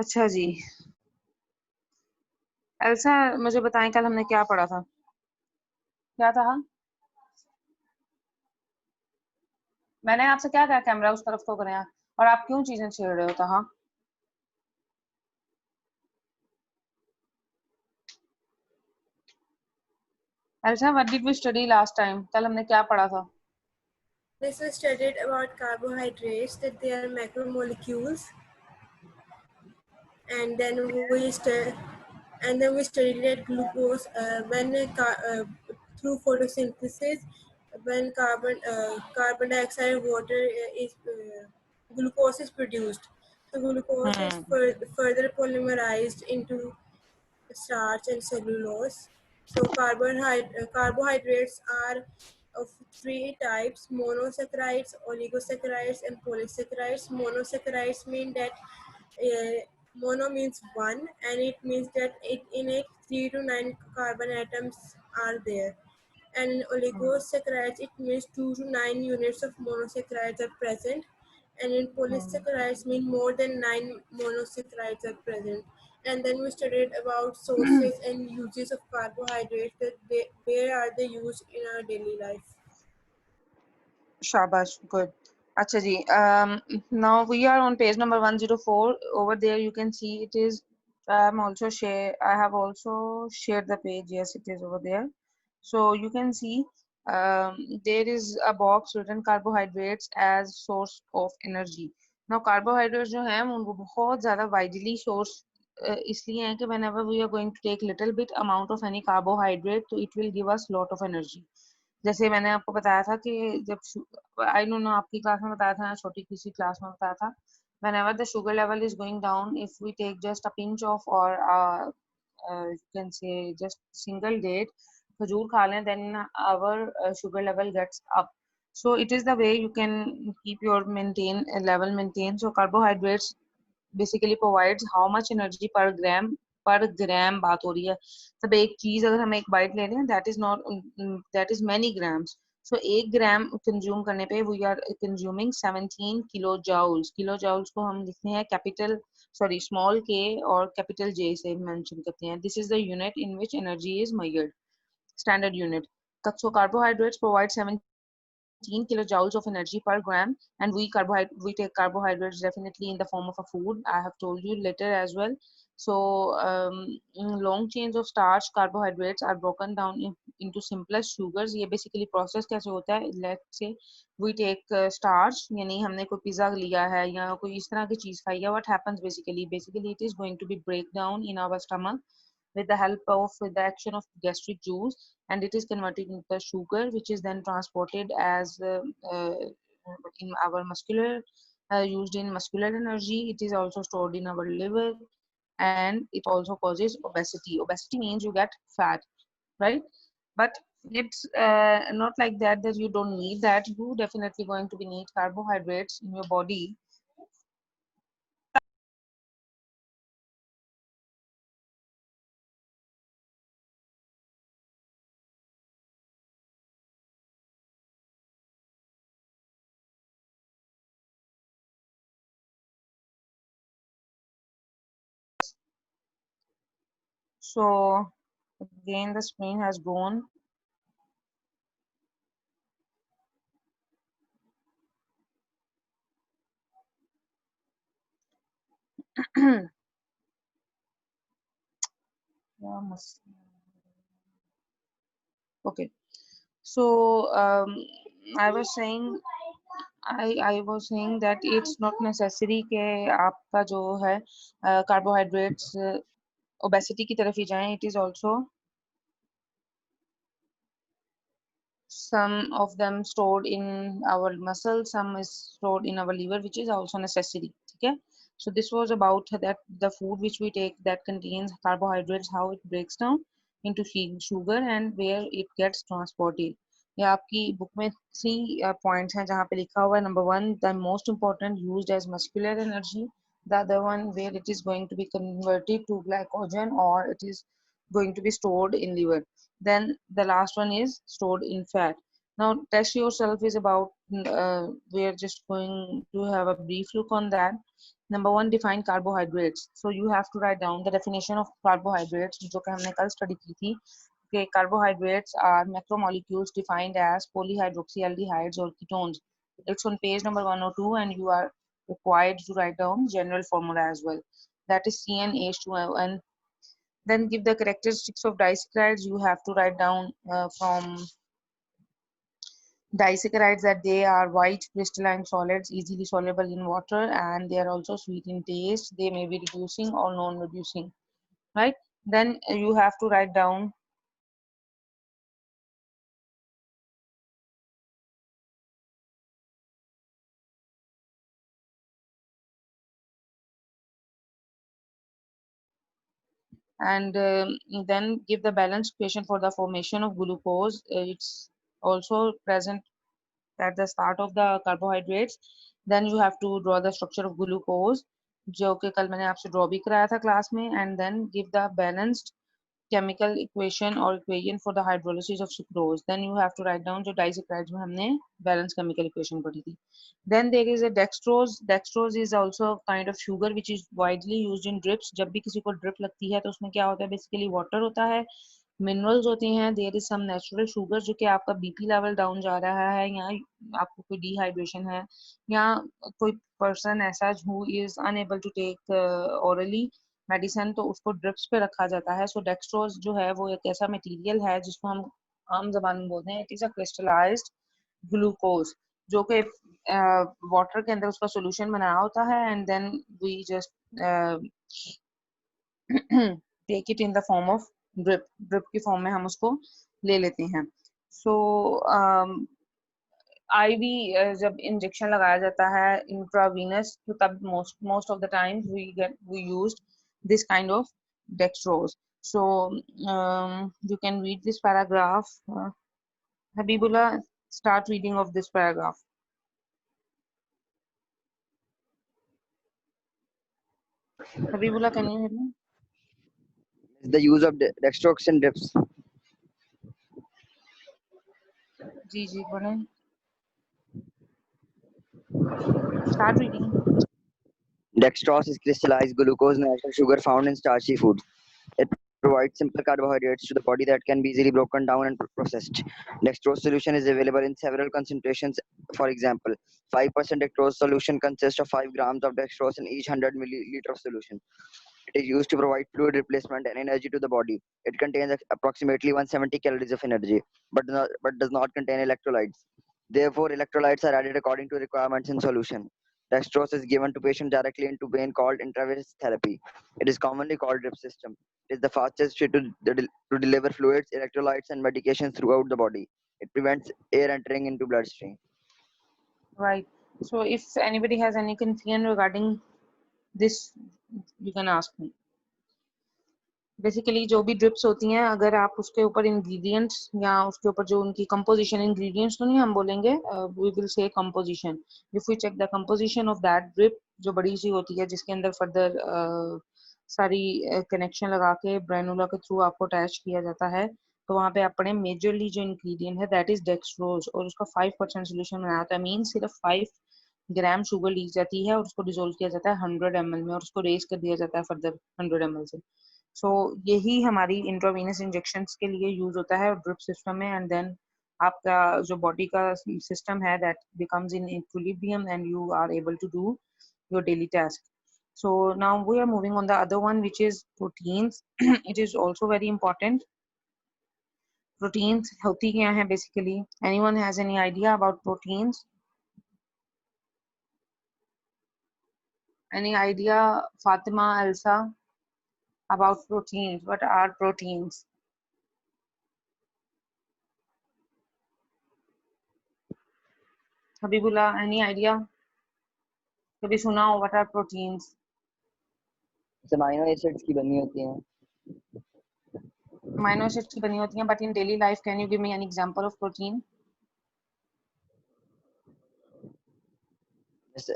अच्छा जी, एल्सा मुझे बताएं कल हमने क्या पढ़ा था? क्या था? मैंने आपसे क्या कहा, कैमरा उस तरफ को करें और आप क्यों चीजें छेड़ रहे हो? कहा Elsa, what did we study last time? कल हमने क्या पढ़ा था? This was studied about carbohydrates, that they are macromolecules, and then we studied that glucose through photosynthesis, when carbon dioxide and water is glucose is produced. So glucose is hmm further polymerized into starch and cellulose. So carbohydrates are of three types: monosaccharides, oligosaccharides, and polysaccharides. Monosaccharides mean that mono means one, and it means that in it 3 to 9 carbon atoms are there. And in oligosaccharides, it means 2 to 9 units of monosaccharides are present, and in polysaccharides mean more than 9 monosaccharides are present. And then we studied about sources and uses of carbohydrates, that where are they used in our daily life. शाबाश, good. अच्छा जी, now we are on page number 104. Over there you can see it is, I have also shared the page. Yes, it is over there. So you can see, there is a box written carbohydrates as source of energy. Now carbohydrates जो हैं उनको बहुत ज़्यादा widely source इसलिए हैं कि whenever we are going to take little bit amount of any carbohydrate, so it will give us lot of energy. जैसे मैंने आपको बताया था कि जब आई डोंट नो आपकी क्लास में बताया था या छोटी किसी क्लास में बताया था, whenever the sugar level is going down, if we take just a pinch of, or you can say just single date खजूर खा लें, then our sugar level gets up. So it is the way you can keep your level maintain. So carbohydrates basically provides how much energy per gram बात हो रही है. तब एक चीज अगर हम एक बाइट ले लें, that is not that is many grams. So 1 gram consume करने पे we are consuming 17 kilojoules. Kilojoules को हम लिखते हैं कैपिटल सॉरी स्मॉल के और कैपिटल जे से मेंशन करते हैं. This is the unit in which energy is measured, standard unit. So carbohydrates provide 17 kilojoules of energy per gram, and we take carbohydrates definitely in the form of a food. I have told you later as well. So long chains of starch carbohydrates are broken down into simplest sugars. ये basically process कैसे होता है? Let's say we take starch, यानी हमने कोई pizza लिया है या कोई इस तरह की चीज खाई है. What happens basically it is going to be break down in our stomach with the help of with the action of gastric juice, and it is converted into sugar, which is then transported as in our muscular used in muscular energy. It is also stored in our liver, and it also causes obesity. Obesity means you get fat, right? But it's not like that you don't need that. You definitely going to be need carbohydrates in your body. So again the screen has gone. Okay. So I was saying I was saying that it's not necessary कि आपका जो है carbohydrates obesity की तरफ ही जाएं. It is also some of them stored in our muscles, some is stored in our liver, which is also necessary. Okay. So this was about that the food which we take that contains carbohydrates, how it breaks down into sugar and where it gets transported. ये आपकी book में 3 points हैं जहाँ पे लिखा हुआ है. Number 1, the most important, used as muscular energy. The other one, where it is going to be converted to glycogen or it is going to be stored in liver. Then the last one is stored in fat. Now test yourself is about we are just going to have a brief look on that. Number one, define carbohydrates. So you have to write down the definition of carbohydrates, जो कि हमने कल study की थी. Okay, carbohydrates are macromolecules defined as polyhydroxyaldehydes or ketones. It's on page number 102, and you are required to write down general formula as well. That is CnH2n. Then give the characteristics of disaccharides. You have to write down from disaccharides that they are white crystalline solids easily soluble in water, and they are also sweet in taste. They may be reducing or non-reducing, right? Then you have to write down and then give the balanced equation for the formation of glucose. It's also present at the start of the carbohydrates. Then you have to draw the structure of glucose, जो कि कल मैंने आपसे draw भी कराया था class में, and then give the balanced chemical equation or equation for the hydrolysis of sucrose. Then you have to write down जो disaccharides में हमने balanced chemical equation पढ़ी थी. Then there is a dextrose. Dextrose is also a kind of sugar which is widely used in drips. जब भी किसी को drip लगती है तो उसमें क्या होता है, basically water होता है, मिनरल्स होते हैं, there is some natural sugar जो कि आपका बीपी लेवल डाउन जा रहा है, या आपको कोई डिहाइड्रेशन है, या कोई पर्सन ऐसा who is unable to take orally medicine, तो उसको ड्रिप्स पे रखा जाता है. सो डेक्सट्रोज जो है वो एक ऐसा मटेरियल है जिसको हम आम जबान में बोलते हैं, it is a crystallised glucose, जो कि वाटर के अंदर उसका सोल्यूशन बनाया होता है, and then we just take it in the form of drip की फॉर्म में हम उसको ले लेते हैं. सो आईवी जब इंजेक्शन लगाया जाता है इंट्रावीनस, तो तब most of the times we used this kind of dextrose. So you can read this paragraph. Habibullah, start reading of this paragraph. Habibullah, can you hear me? The use of dextrose in drips. जी जी बोलें. Start reading. Dextrose is crystallized glucose, natural sugar found in starchy foods. It provides simple carbohydrates to the body that can be easily broken down and processed. Dextrose solution is available in several concentrations. For example, 5% dextrose solution consists of 5 grams of dextrose in each 100 milliliter of solution. It is used to provide fluid replacement and energy to the body. It contains approximately 170 calories of energy, but does not contain electrolytes. Therefore, electrolytes are added according to requirements in solution. Dextrose is given to patients directly into vein called intravenous therapy. It is commonly called drip system. It is the fastest way to deliver fluids, electrolytes, and medications throughout the body. It prevents air entering into bloodstream. Right. So if anybody has any confusion regarding this, you can ask me. Basically जो भी drips होती हैं, अगर आप उसके ऊपर ingredients या उसके ऊपर जो उनकी कंपोजिशन, इंग्रेडिएंट्स तो नहीं हम बोलेंगे, we will say composition. If we check the composition of that drip, जो बड़ी सी होती है जिसके अंदर फर्दर सारी कनेक्शन लगा के ब्रेनुला के थ्रू आपको अटैच किया जाता है, तो वहाँ पे अपने मेजरली जो इंग्रेडिएंट है दैट इज डेक्सट्रोज, और उसका 5% सोल्यूशन बनाया जाता है. मीन सिर्फ 5 ग्राम शुगर ली जाती है और उसको डिसोल्व किया जाता है 100 ml में, और उसको रेस कर दिया जाता है फर्दर 100 ml से. सो यही हमारी इंट्रावीनस इंजेक्शंस के लिए यूज होता है ड्रिप सिस्टम में, एंड देन आपका जो बॉडी का सिस्टम है that becomes in equilibrium and you are able to do your daily task. So now we are moving on the other one, which is proteins. It is also very important. Proteins होती क्या है basically? Anyone has any idea about proteins? Any idea, Fatima, Elsa, about proteins? What are proteins? Habibullah, any idea? कभी सुना हो what are proteins? Amino acids की बनी होती हैं. Amino acids की बनी होती हैं, but in daily life, can you give me an example of protein? जैसे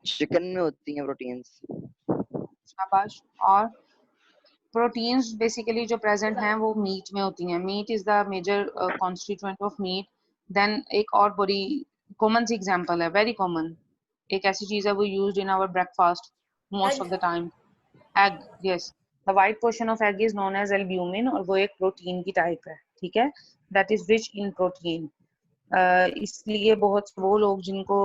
चिकन में होती हैं प्रोटीन्स. शाबाश. और प्रोटीन्स बेसिकली जो प्रेजेंट हैं वो मीट में होती हैं. Meat is the major constituent of meat. देन एक और बड़ी कॉमन सी एग्जांपल है, वेरी कॉमन, एक ऐसी चीज है वो used in our breakfast most Egg. Of the time, egg, yes. The white portion of egg is known as albumin, और वो एक प्रोटीन की टाइप है, ठीक है, that is rich in protein. इसलिए बहुत वो लोग जिनको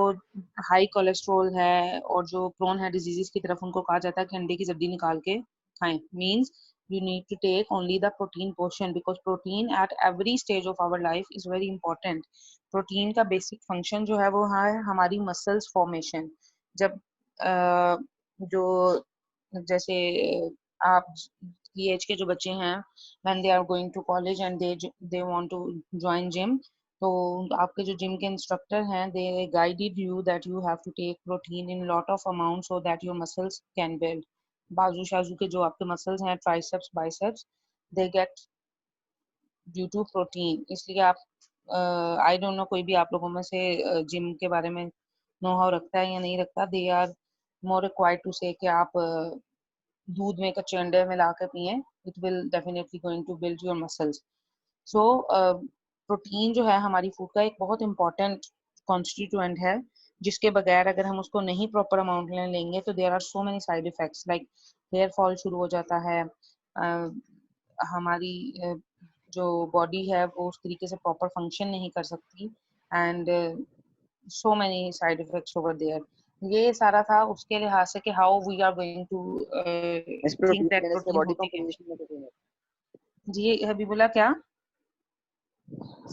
हाई कोलेस्ट्रॉल है और जो प्रोन है डिजीजेस की तरफ, उनको कहा जाता है कि अंडे की जड्डी निकाल के खाएं, means you need to take only the protein portion, because protein at every stage of our life is very important. Protein का बेसिक फंक्शन जो है वो है हमारी मसल्स फॉर्मेशन। जब जो जैसे आप की एज के जो बच्चे हैं, when they are going to college and they want to join gym, तो आपके जो जिम के इंस्ट्रक्टर हैं, they guided you that you have to take protein in lot of amount so that your muscles can build. बाजू शाजू के जो आपके muscles हैं, triceps biceps, they get due to protein. इसलिए आप आई डोंट नो कोई भी आप लोगों में से जिम के बारे में नो हाउ रखता है या नहीं रखता, they are more required to say कि आप दूध में कच्चे अंडे मिला के पिए, it will definitely going to build your muscles. So protein जो है हमारी फूड का एक बहुत इंपॉर्टेंट कॉन्स्टिट्यूएंट है, जिसके बगैर अगर हम उसको नहीं प्रॉपर अमाउंट में लेंगे तो there are so many side effects, like hair fall शुरू हो जाता है, हमारी जो बॉडी है वो उस तरीके से प्रॉपर फंक्शन नहीं कर सकती, and so many side effects over there. ये सारा था उसके लिहाज से कि how we are going to is think protein that लेने से प्रोटीन बॉडी होती है। कंपोजिशन में कुछ जी हबीबुल्ला, क्या?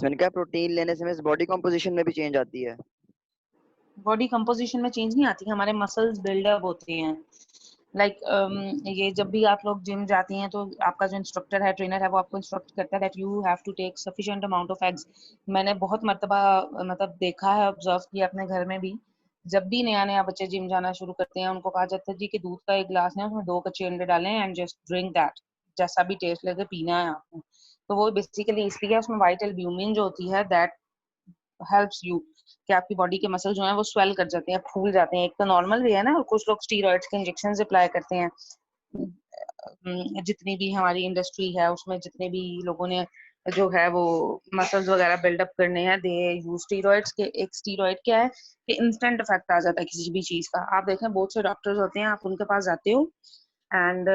मैंने कहा प्रोटीन लेने से बॉडी कंपोजिशन में भी चेंज आती है। बॉडी कंपोजिशन में चेंज नहीं आती, हमारे मसल्स बिल्डअप होते हैं। लाइक ये जब भी आप लोग जिम जाती हैं तो आपका जो इंस्ट्रक्टर है, ट्रेनर है, वो आपको इंस्ट्रक्ट करता है that you have to take sufficient amount of eggs. मैंने बहुत मर्तबा मतलब देखा है, ऑब्जर्व किया अपने घर में भी, जब भी नया नया बच्चे जिम जाना शुरू करते हैं उनको कहा जाता है जी कि दूध का एक गिलास है उसमें 2 कच्चे अंडे डालें एंड जस्ट ड्रिंक दैट, जैसा भी टेस्ट लगे पीना है आपको। तो वो बेसिकली इसलिए उसमें वाइट एल्ब्यूमिन जो होती है दैट हेल्प्स यू कि आपकी बॉडी के मसल जो है वो स्वेल कर जाते हैं, फूल जाते हैं। एक तो नॉर्मल भी है ना, और कुछ लोग स्टीरॉइड्स के इंजेक्शन अप्लाई करते हैं। जितनी भी हमारी इंडस्ट्री है उसमें जितने भी लोगों ने जो है वो मसल्स वगैरह बिल्डअप करने हैं, दे यूज स्टीरॉइड्स के। एक स्टीरॉइड क्या है कि इंस्टेंट इफेक्ट आ जाता है किसी भी चीज का। आप देखें बहुत से डॉक्टर्स होते हैं, आप उनके पास जाते हो and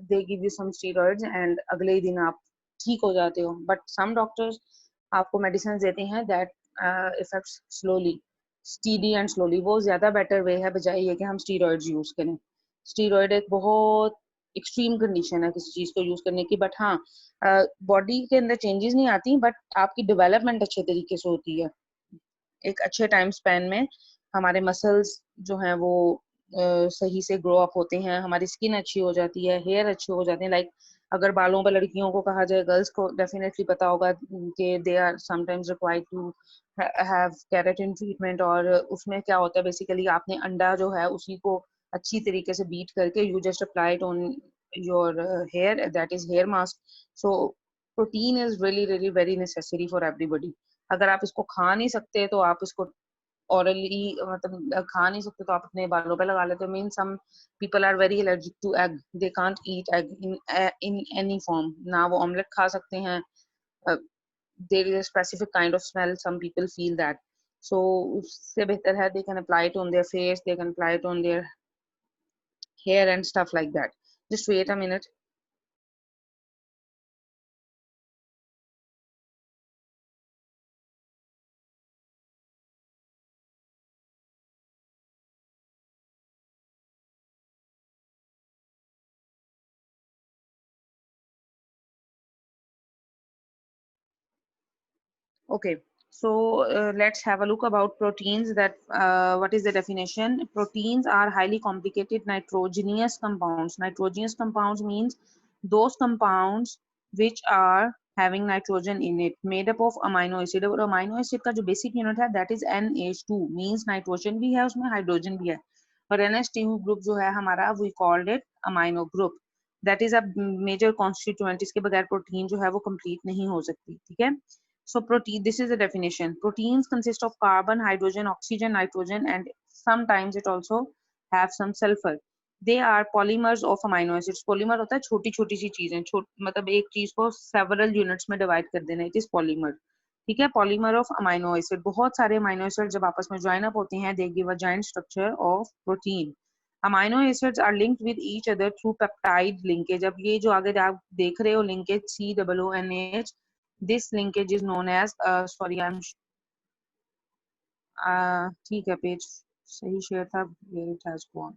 they give you some steroids and अगले ही दिन आप ठीक हो जाते हो, बट सम डॉक्टर्स आपको मेडिसिन देते हैं that effects slowly, steady and slowly. वो ज्यादा बेटर वे है बजाय ये कि हम स्टीरॉइड्स यूज करें। स्टीरॉइड एक बहुत एक्सट्रीम कंडीशन है किसी चीज को यूज करने की, बट हाँ बॉडी के अंदर चेंजेस नहीं आती, बट आपकी डेवलपमेंट अच्छे तरीके से होती है। एक अच्छे टाइम स्पैन में हमारे मसल्स जो हैं वो सही से ग्रो अप होते हैं, हमारी स्किन अच्छी हो जाती है, हेयर अच्छे हो जाते हैं। लाइक अगर बालों पर लड़कियों को कहा जाए, गर्ल्स को डेफिनेटली पता होगा कि they are sometimes required to have keratin treatment, और उसमें क्या होता है बेसिकली आपने अंडा जो है उसी को अच्छी तरीके से बीट करके you just apply it on your hair, that is hair mask. So protein is really really very necessary for everybody. अगर आप इसको खा नहीं सकते तो आप इसको orally मतलब खा नहीं सकते तो आप अपने बालों पे लगा लेते हो। Mean some people are very allergic to egg, they can't eat egg in any form, ना वो ऑमलेट खा सकते हैं, there is a specific kind of smell some people feel that. So उससे बेहतर है they can apply it on their face, they can apply it on their hair and stuff like that. Just wait a minute. Okay, so let's have a look about proteins. That what is the definition? Proteins are highly complicated nitrogenous compounds. Nitrogenous compounds means those compounds which are having nitrogen in it, made up of amino acid. और amino acid का जो basic unit है that is NH2, means nitrogen भी है उसमें, hydrogen भी है। और NH2 group जो है हमारा, we called it amino group. That is a major constituent. इसके बगैर प्रोटीन जो है वो complete नहीं हो सकती, ठीक है? So protein, this is the definition. Proteins consist of carbon, hydrogen, oxygen, nitrogen, and sometimes it also have some sulfur. They are polymers of amino acids. Polymer होता है छोटी छोटी सी चीजें, मतलब एक चीज को several units में divide कर देना, it is polymer. ठीक है, पॉलीमर ऑफ अमाइनो एसिड, बहुत सारे अमाइनो एसिड जब आपस में ज्वाइन अप होते हैं, they give a joint structure of protein. Amino acids are linked with each other through peptide linkage. अब ये जो आगे आप देख रहे हो linkage COONH, this linkage is known as, sorry I am, ठीक है पेज सही शेयर था, इट हैज गॉन।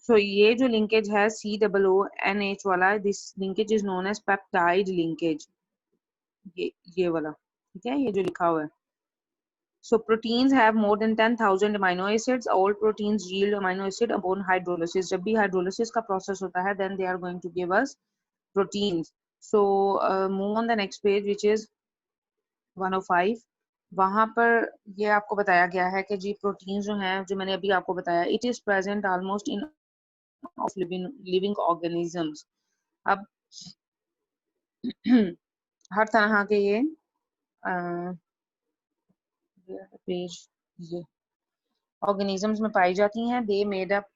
सो ये जो लिंकेज है COONH वाला, this linkage is known as peptide linkage, ये वाला, ठीक है, ये जो लिखा हुआ है। So proteins have more than 10,000 amino acids. All proteins yield amino acid upon hydrolysis. जब भी hydrolysis का process होता है, then they are going to give us proteins. So move on the next page, which is 105. वहाँ पर ये आपको बताया गया है कि जी प्रोटीन जो हैं, जो मैंने अभी आपको बताया, it is present almost in of living organisms. अब हर तरह के ये पेज ये organisms में पाई जाती हैं. They made up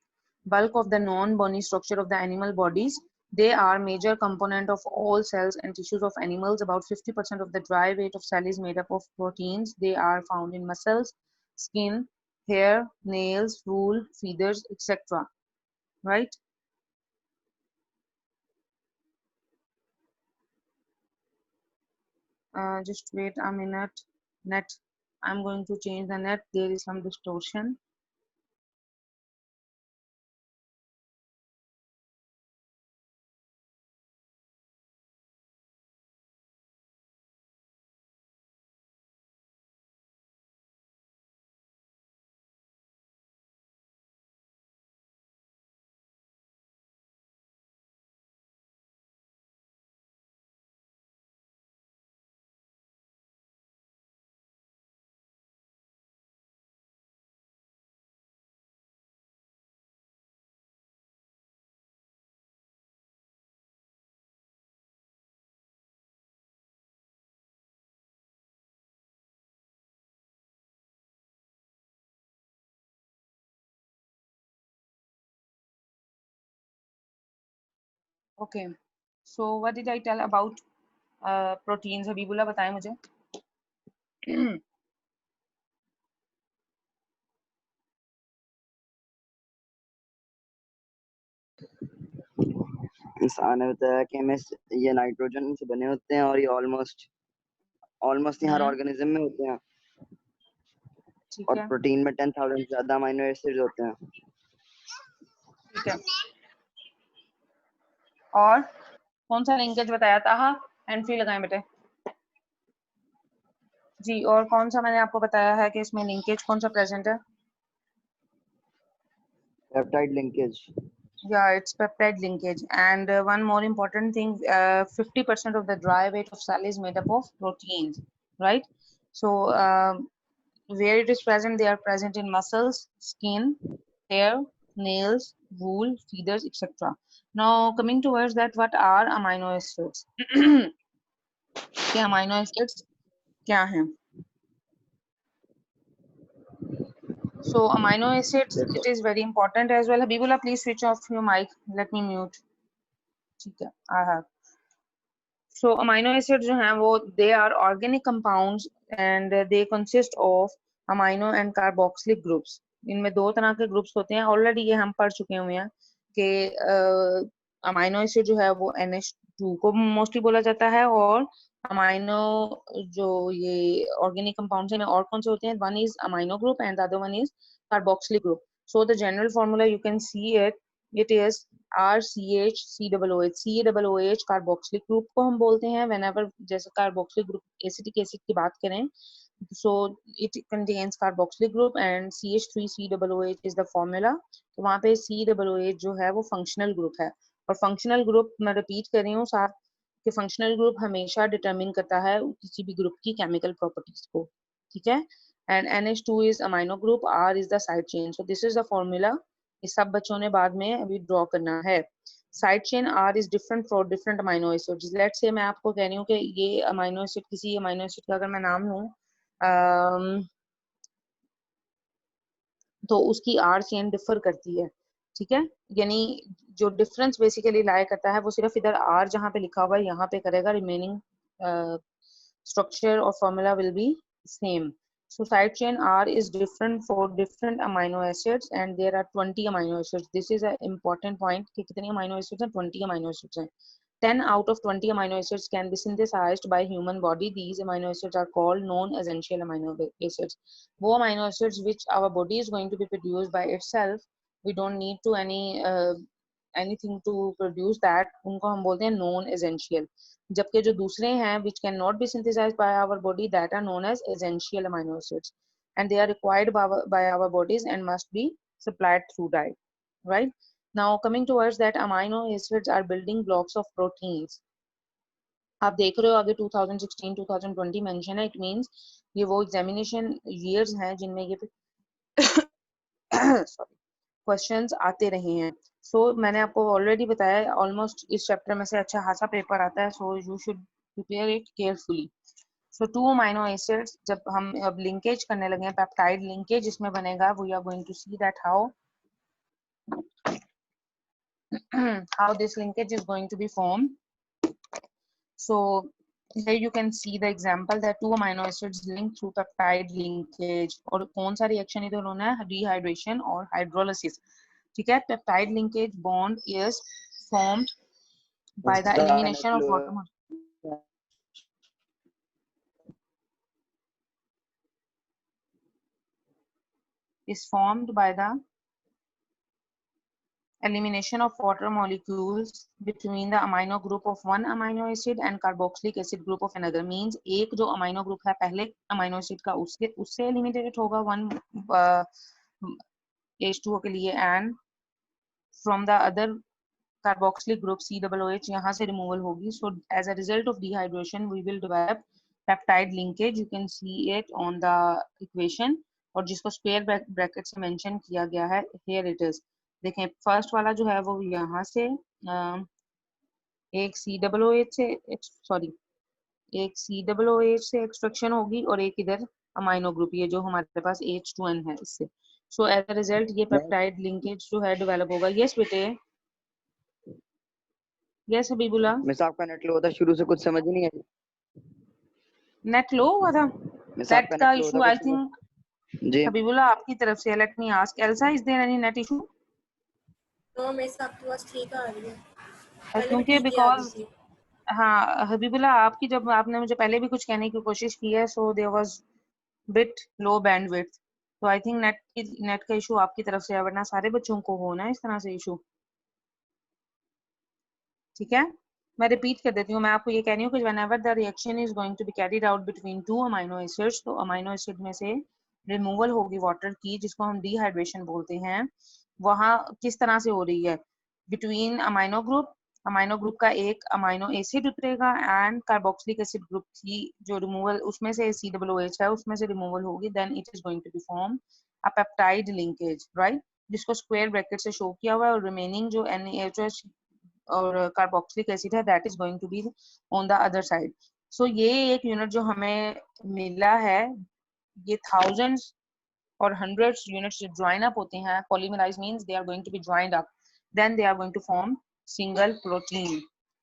bulk of the non-bony structure of the animal bodies. They are major component of all cells and tissues of animals. About 50% of the dry weight of cell is made up of proteins. They are found in muscles, skin, hair, nails, wool, feathers, etc. Right? Just wait a minute. Net. I'm going to change the net. There is some distortion. Okay. So what did I tell about proteins? Habibullah बताएं मुझे. इंसान ने बताया कि हमें ये nitrogen से बने होते हैं और ये ऑलमोस्ट ही हर ऑर्गेनिज्म में होते हैं. ठीक और है, प्रोटीन में 10,000 से ज्यादा अमीनो एसिड्स होते हैं. ठीक है. और कौन सा लिंकेज बताया था? हाँ, एंड फ्री लगाएं बेटे जी. और कौन सा मैंने आपको बताया है कि इसमें लिंकेज कौन सा प्रेजेंट है? Peptide linkage. Yeah, it's peptide linkage. And one more important thing, 50% of the dry weight of cell is made up of proteins, right? So where it is present, they are present in muscles, skin, hair, nails, wool, feathers, etc. Now coming towards that, what are amino acids? क्या amino acids क्या हैं? So amino acids, it is very important as well. Habibullah, please switch off your mic. Let me mute. ठीक है, I have. So amino acids जो हैं वो they are organic compounds and they consist of amino and carboxylic groups. इनमें दो तरह के groups होते हैं. ऑलरेडी ये हम पढ़ चुके हुए हैं कि अमाइनो एसिड जो है वो NH2 को मोस्टली बोला जाता है, और अमाइनो जो ये ऑर्गेनिक कंपाउंड्स हैं और कौन से होते हैं? One is amino group and the other one is carboxylic group. So the general formula you can see it, it is RCH COOH. COOH carboxylic group को हम बोलते हैं whenever जैसे कार्बोक्सिलिक ग्रुप एसिटिक एसिड की बात करें, so it contains carboxylic group and CH3COOH is the formula. तो वहाँ पे COOH जो है वो फंक्शनल ग्रुप है. और फंक्शनल ग्रुप मैं रिपीट कर रही हूँ साथ कि फंक्शनल ग्रुप हमेशा डिटरमिन करता है किसी भी ग्रुप की केमिकल प्रॉपर्टीज को. ठीक है. And NH2 is amino group, R is the side chain. So this is the formula. ये सब बच्चों ने बाद में अभी ड्रॉ करना है. Side chain R is different for different amino acids. Let's say मैं आपको कह रही हूँ कि ये अमाइनो एसिड, किसी अमाइनो एसिड का अगर मैं नाम लूँ तो उसकी R चेन डिफर करती है. ठीक है, यानी जो डिफरेंस बेसिकली लाया करता है वो सिर्फ इधर R जहाँ पे लिखा हुआ है यहाँ पे करेगा. Remaining structure or formula will be same. So side chain R is different for different amino acids, and there are 20 amino acids. This is an important point कि कितने amino acids हैं? 20 amino acids हैं. 10 out of 20 amino acids can be synthesized by human body. These amino acids are called non-essential amino acids. वो amino acids which our body is going to be produced by itself. We don't need to anything to produce that. उनको हम बोलते हैं non-essential. जबकि जो दूसरे हैं which cannot be synthesized by our body, that are known as essential amino acids, and they are required by our bodies and must be supplied through diet, right? Now coming towards that, amino acids are building blocks of proteins. आप देख रहे हो आगे 2016 2020 mention है. It means ये वो examination years हैं जिनमें ये सॉरी क्वेश्चंस आते रहे हैं. सो मैंने आपको ऑलरेडी बताया ऑलमोस्ट इस चैप्टर में से अच्छा खासा पेपर आता है. So you should prepare it carefully. So 2 amino acids जब हम अब लिंकेज करने लगे हैं, पेप्टाइड लिंकेज इसमें बनेगा. We are going to see that how this linkage is going to be formed. So here you can see the example that 2 amino acids link through peptide linkage. और कौन सा reaction इधर होना है? Dehydration और hydrolysis. ठीक है. Peptide linkage bond is formed by the elimination of water. Is formed by the elimination of water molecules between the amino group of one amino acid and carboxylic acid group of another. Means एक जो amino group है पहले amino acid का उससे eliminated होगा one H2O के लिए, and from the other carboxylic group COOH यहाँ से removal होगी. So as a result of dehydration we will develop peptide linkage. You can see it on the equation, और जिसको square bracket से mention किया गया है. Here it is. देखें फर्स्ट वाला जो है वो यहाँ से एक COOH से सॉरी एक COOH से एक्सट्रैक्शन होगी और एक इधर अमाइनो ग्रुप ये जो हमारे पास H2N है इससे. सो एज अ रिजल्ट ये पेप्टाइड लिंकेज जो है डेवलप होगा. यस बेटे. यस हबीबुल्ला. मिस आपका नेट लो था शुरू से, कुछ समझ ही नहीं आई. नेट लो हुआ था. नेट का issue I think ji Habibullah आपकी तरफ से. Let me ask Elsa, is there any net issue? No miss आपकी आवाज ठीक आ रही है. क्योंकि बिकॉज हाँ हबीबुल्ला आपकी जब आपने मुझे पहले भी कुछ कहने की कोशिश की है, so there was bit low bandwidth. तो आई थिंक नेट का इशू आपकी तरफ से है, वरना सारे बच्चों को होना है इस तरह से इशू. ठीक है. मैं रिपीट कर देती हूँ. मैं आपको ये कह रही हूँ कि whenever the reaction is going to be carried out between 2 amino acids, तो अमाइनो एसिड में से रिमूवल होगी वाटर की, जिसको हम डिहाइड्रेशन बोलते हैं. वहां किस तरह से हो रही है? बिटवीन अमाइनो ग्रुप का एक अमाइनो एसिड उतरेगा एंड कार्बोक्सिलिक एसिड ग्रुप की जो रिमूवल उसमें से COOH है उसमें से रिमूवल होगी. Then it is going to be form a peptide linkage, right, जिसको स्क्वायर ब्रैकेट से शो किया हुआ है. और रिमेनिंग जो NaOH और कार्बोक्सिलिक एसिड है that is going to be on the other side. So ये एक यूनिट जो हमें मिला है, ये थाउजेंड्स और हंड्रेड्स यूनिट्स ज्वाइन अप होते हैं. Polymerise means they are going to be joined up, then they are going to form single protein.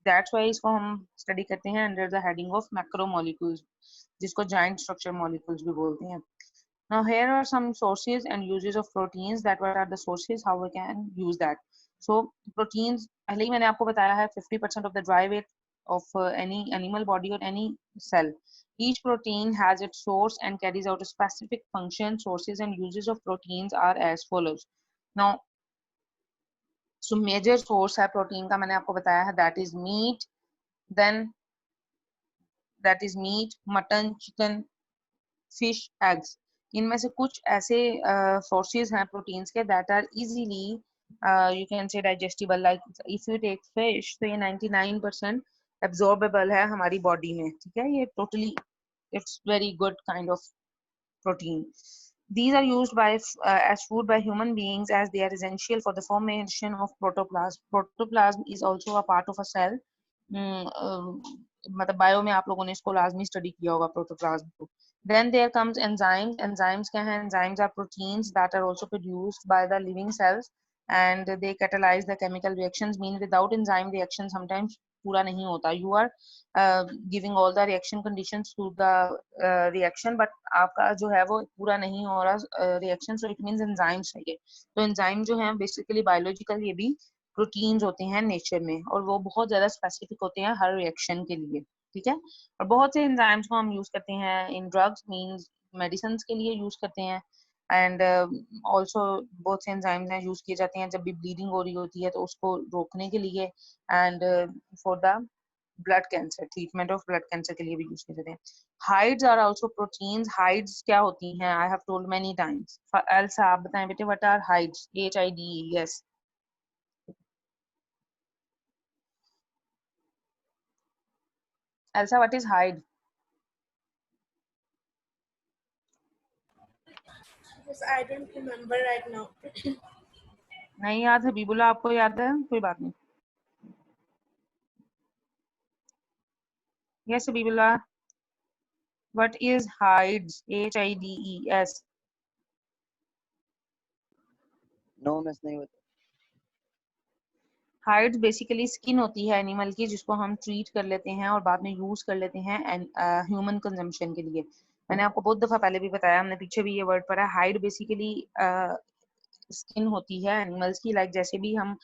That's why इसको हम स्टडी करते हैं under the heading of macromolecules, जिसको जॉइंट स्ट्रक्चर मॉलिक्यूल्स भी बोलते हैं. Now here are some sources and uses of proteins. That what are the sources, how we can use that. So proteins पहले ही मैंने आपको बताया है 50% of the dry weight of any animal body or any cell. Each protein has its source and carries out a specific function. Sources and uses of proteins are as follows. Now so major source है protein का मैंने आपको बताया है, that is meat, then that is meat, mutton, chicken, fish, eggs. इनमें से कुछ ऐसे sources हैं proteins के that are easily you can say digestible. Like if you take fish, तो ये 99% absorbable है हमारी body में. ठीक है. ये totally it's very good kind of protein. These are used by as food by human beings as they are essential for the formation of protoplasm. Protoplasm is also a part of a cell. मतलब bio में आप लोगों ने इसको लाजमी study किया होगा protoplasm को. Then there comes enzymes. Enzymes क्या हैं? Enzymes are proteins that are also produced by the living cells and they catalyze the chemical reactions. Mean without enzyme reaction sometimes पूरा नहीं होता. You are giving all the reaction conditions to the reaction, but आपका जो है वो पूरा नहीं हो रहा reaction, so it means enzymes चाहिए. तो enzyme जो है basically biological ये भी प्रोटीन्स होते हैं नेचर में, और वो बहुत ज्यादा स्पेसिफिक होते हैं हर रिएक्शन के लिए. ठीक है. और बहुत से एंजाइम्स को हम यूज करते हैं इन ड्रग्स, मींस मेडिसिन के लिए यूज करते हैं. एंड ऑल्सो बहुत से एंजाइम्स हैं यूज किए जाते हैं जब भी ब्लीडिंग हो रही होती है तो उसको रोकने के लिए, and for the blood cancer, treatment of blood cancer के लिए भी यूज किए जाते हैं. Hides are also proteins. Hides क्या होती हैं? I have told many times. Elsa आप बताएं बेटे, what are hides? HIDE. Yes. Elsa, what is hide? Because I don't remember right now. नहीं याद है बीबुला, आपको याद है? कोई बात नहीं. Yes, बीबुला. What is hides? HIDES. No, miss नहीं होता. हाइड्स बेसिकली स्किन होती है एनिमल की, जिसको हम ट्रीट कर लेते हैं और बाद में यूज कर लेते हैं ह्यूमन कंजम्पशन के लिए. मैंने आपको बहुत दफा पहले भी बताया, हमने पीछे भी ये वर्ड पढ़ा. हाइड बेसिकली स्किन होती है एनिमल्स की, लाइक जैसे भी हम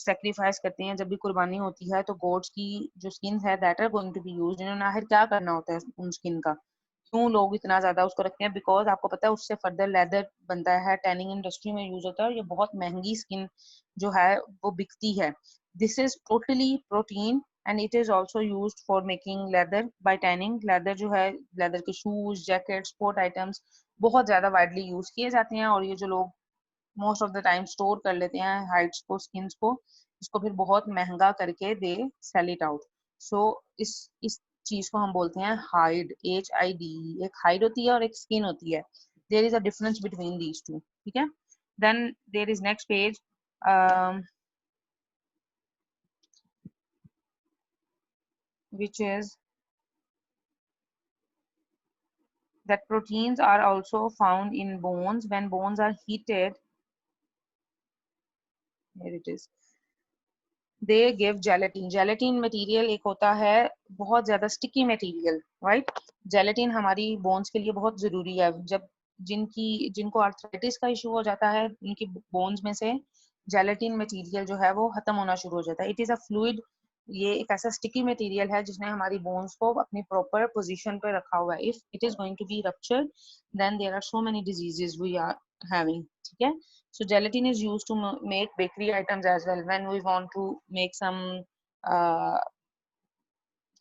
सेक्रीफाइस करते हैं, जब भी कुर्बानी होती है तो गोट्स की जो स्किन है that are going to be used. इन्होंने आखिर क्या करना होता है उन स्किन का? क्यों लोग इतना ज्यादा उसको रखते हैं? बिकॉज आपको पता है उससे फर्दर लेदर बनता है, टैनिंग इंडस्ट्री में यूज होता है, और ये बहुत महंगी स्किन जो है वो बिकती है. This is totally protein and it is also used for making leather by tanning. Leather जो है, लेदर के शूज, जैकेट, स्पोर्ट आइटम्स बहुत ज्यादा वाइडली यूज किए जाते हैं, और ये जो लोग most of the time store कर लेते हैं हाइड्स को, स्किन्स को, इसको फिर बहुत महंगा करके दे सेल इट आउट. सो इस चीज को हम बोलते हैं हाइड. HIDE. एक हाइड होती है और एक स्किन होती है. There is a difference between these two. ठीक है. Then there is next page, which is that proteins are also found in bones. When bones are heated, here it is, they give gelatin. Gelatin material एक होता है बहुत ज्यादा sticky material, right? Gelatin हमारी bones के लिए बहुत जरूरी है. जब जिनको आर्थराइटिस का इशू हो जाता है, उनकी बोन्स में से जेलेटिन मटेरियल जो है वो खत्म होना शुरू हो जाता है. It is a fluid. ये एक ऐसा स्टिकी मटेरियल है जिसने हमारी बोन्स को अपनी प्रॉपर पोजीशन पे रखा हुआ है. If it is going to be ruptured, then there are so many diseases we are having. ठीक है. So gelatin is used to make bakery items as well. When we want to make some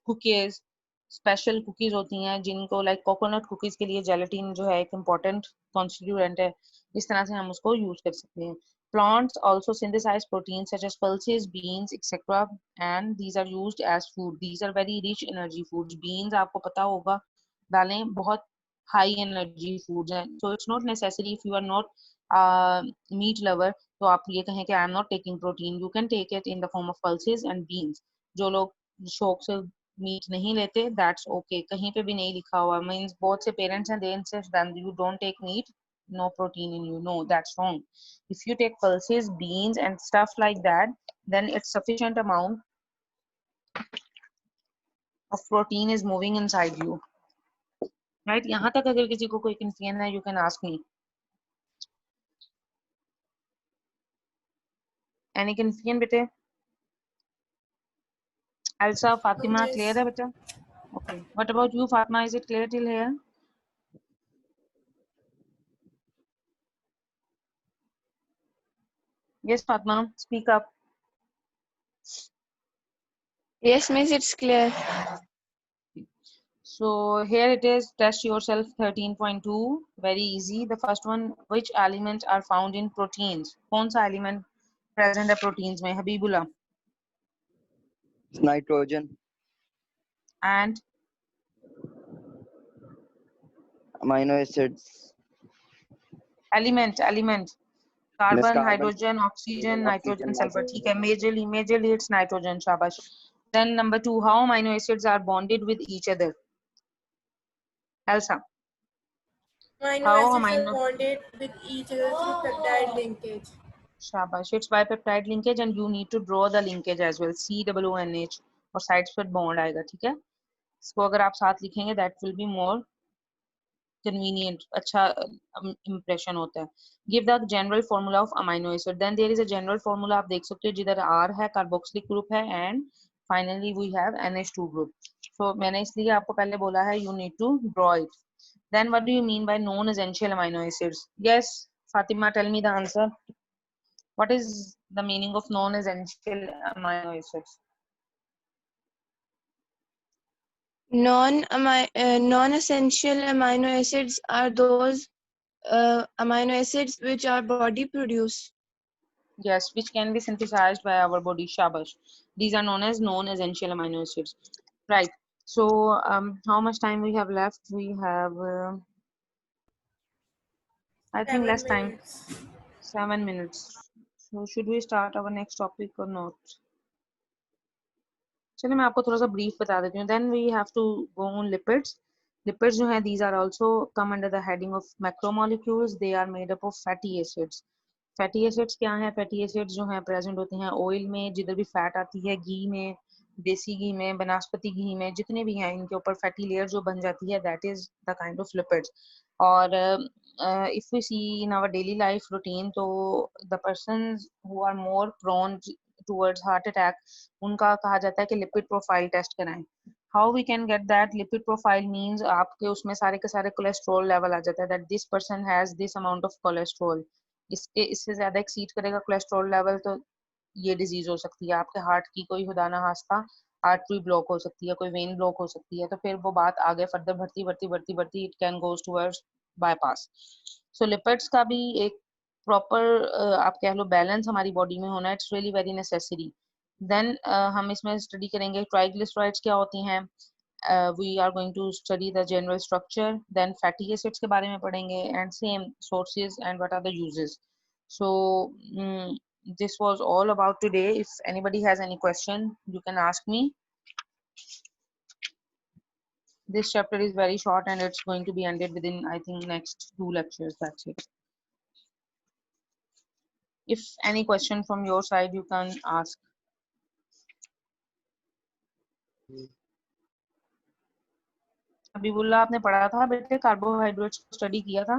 cookies, special cookies होती हैं जिनको like coconut cookies के लिए gelatin जो है एक इम्पोर्टेंट कॉन्स्टिट्यूएंट है. इस तरह से हम उसको यूज कर सकते हैं. Plants also synthesize proteins such as pulses, beans, etc. And these are used as food. These are very rich energy foods. Beans आपको पता होगा, दालें बहुत high energy foods हैं. So it's not necessary if you are not meat lover तो आप ये कहें कि I am not taking protein. You can take it in the form of pulses and beans. जो लोग शौक से मीट नहीं लेते, दैट्स ओके. कहीं पे भी नहीं लिखा हुआ, मींस बहुत से पेरेंट्स हैं they insist that you don't take meat, no protein in you. No, that's wrong. If you take pulses, beans and stuff like that, then it's sufficient amount of protein is moving inside you, right? यहाँ तक अगर किसी को कोई confusion है, you can ask me. Any confusion बेटे? Elsa, Fatima, Yes. clear है बेटा? Okay. What about you, Fatima? Is it clear till here? Yes, Fatima, speak up. Yes, miss, it's clear. So here it is, test yourself 13.2. Very easy. The first one, which elements are found in proteins? कौन सा element present है proteins में? Habibullah. Nitrogen. And Amino acids. element. Miss Carbon, carbon. hydrogen, oxygen, nitrogen, sulfur. ठीक है, majorly it's nitrogen. शाबाश. Then number 2, how amino acids are bonded with each other? Elsa. Amino How acids are amino? bonded with each other through peptide linkage. Shabash. It's bipeptide linkage and you need to draw the linkage as well. COONH और sides पर bond आएगा, ठीक है? इसको अगर आप साथ लिखेंगे that will be more convenient. अच्छा impression होता है. Give the general formula of amino acid. Then there is a general formula आप देख सकते हो जिधर R है, carboxylic group है and finally we have NH2 group. So मैंने इसलिए आपको पहले बोला है you need to draw it. Then what do you mean by non-essential amino acids? Yes, Fatima, tell me the answer. What is the meaning of non-essential amino acids? Non-essential amino acids are those amino acids which our body produce. Yes, which can be synthesized by our body. Shabash. These are known as non-essential amino acids. Right. So, how much time we have left? We have, I think, 7 less time. minutes. 7 minutes. So, should we start our next topic or not? चलिए मैं आपको थोड़ा सा brief बता देती हूँ. Then we have to go on lipids. Lipids जो हैं, these are also come under the heading of macromolecules. They are made up of fatty acids. Fatty acids क्या है? फैटी एसिड्स जो है प्रेजेंट होते हैं ऑयल में, जिधर भी फैट आती है, घी में, देसी घी में, बनास्पति घी में, जितने भी हैं इनके ऊपर फैटी लेयर जो बन जाती है, that is the kind of lipids. और if we see in our daily life routine, तो the persons who are more prone towards heart attack, उनका कहा जाता है कि लिपिड प्रोफाइल टेस्ट कराएं. How we can get that? Lipid profile means आपके उसमें सारे के सारे कोलेस्ट्रॉल लेवल आ जाता है, that this person has this amount of cholesterol. इससे ज्यादा एक्सीड करेगा कोलेस्ट्रॉल लेवल तो ये डिजीज हो सकती है. आपके हार्ट की कोई खुदा ना खास्ता आर्टरी ब्लॉक हो सकती है, कोई वेन ब्लॉक हो सकती है, तो फिर वो बात आगे फर्दर बढ़ती बढ़ती बढ़ती बढ़ती it can goes towards bypass. So lipids का भी एक प्रॉपर आप कह लो बैलेंस हमारी बॉडी में होना, it's really very necessary. Then हम इसमें स्टडी करेंगे ट्राइग्लिसराइड्स क्या होती हैं. We are going to study the general structure, then fatty acids के बारे में पढ़ेंगे, and same sources and what are the uses. So this was all about today. If anybody has any question, you can ask me. This chapter is very short and it's going to be ended within, I think, next 2 lectures. That's it. If any question from your side, you can ask. Habibullah, आपने पढ़ा था बेटे, carbohydrates को study किया था?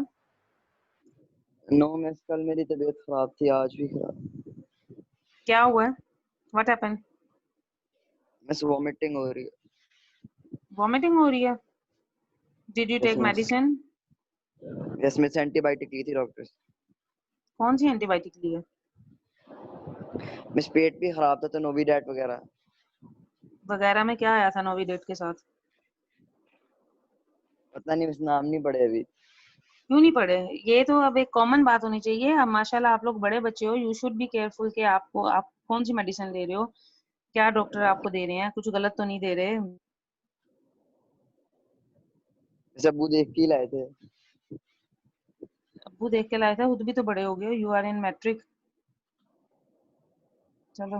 No miss, कल मेरी तबीयत खराब थी, आज भी खराब. क्या हुआ है? What happened? मिस वॉमिटिंग हो रही है. वॉमिटिंग हो रही है? Did you Yes, take miss. medicine? Yes miss, antibiotic ली थी डॉक्टर से. कौन सी एंटीबायोटिक ली है? मिस पेट भी खराब था तो नोविडेट वगैरह. वगैरह में क्या आया था नोविडेट के साथ? पता नहीं मिस, नाम नहीं पड़े अभी. क्यों नहीं पढ़े? ये तो अब एक कॉमन बात होनी चाहिए. अब माशाल्लाह आप लोग बड़े बच्चे हो, यू शुड बी केयरफुल कि आप कौन सी मेडिसिन ले रहे हो, क्या डॉक्टर आपको दे रहे हैं, कुछ गलत तो नहीं दे रहे. अब्बू देख के ही लाए थे. अब्बू देख के लाया था? खुद भी तो बड़े हो गए हो, यू आर इन मैट्रिक. चलो,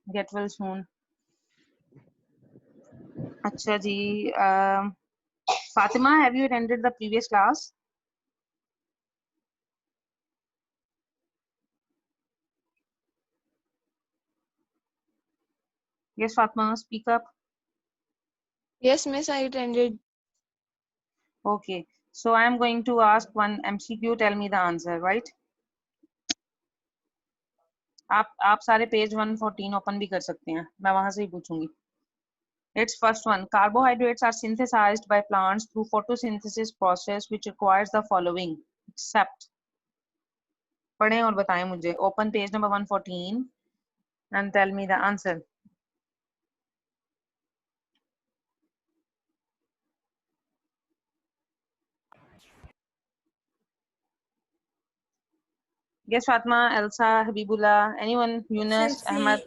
गेट वेल सून. अच्छा जी, Fatima, have you attended the previous class? Yes, Fatma, speak up. Yes, miss, I attended. Okay, so I am going to ask one MCQ. Tell me the answer, right? आप सारे page 114 open भी कर सकते हैं, मैं वहां से ही पूछूंगी. It's first one. Carbohydrates are synthesized by plants through photosynthesis process which requires the following except. पढ़ें और बताएं मुझे. Open page number 114 and tell me the answer. Yes, Fatma, Elsa, Habibullah, anyone? Yunus, Option Ahmad.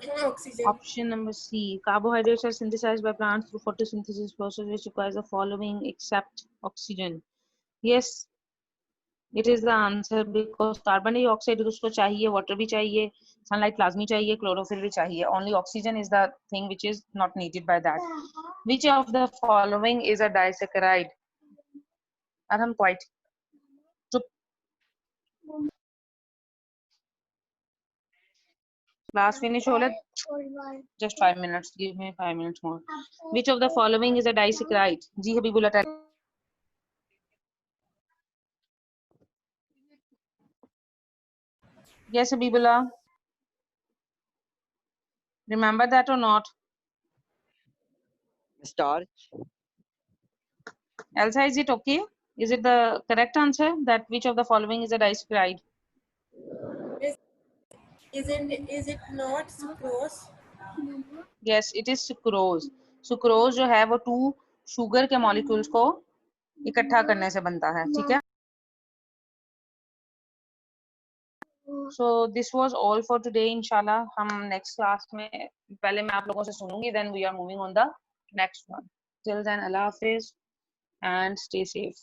C. Oxygen. Option number C. Carbohydrates are synthesized by plants through photosynthesis process which requires the following except oxygen. Yes, it is the answer because carbon dioxide उसको चाहिए, water भी चाहिए, sunlight लाजमी चाहिए, chlorophyll भी चाहिए. Only oxygen is the thing which is not needed by that. Which of the following is a disaccharide? Arham, quite. Class finish hole. Just 5 minutes. Give me 5 minutes more. Which of the following is a disaccharide? Ji Habibullah, tell. Yes, Habibullah. Remember that or not? Starch. Elsa, is it okay? Is it the correct answer that which of the following is a disaccharide? Is it not sucrose? Yes, it is sucrose. Sucrose जो है वो 2 sugar के molecules को इकट्ठा करने से बनता है, ठीक है? So this was all for today. Inshallah, हम next class में पहले मैं आप लोगों से सुनूंगी, then we are moving on the next one. Till then, Allah Hafiz and stay safe.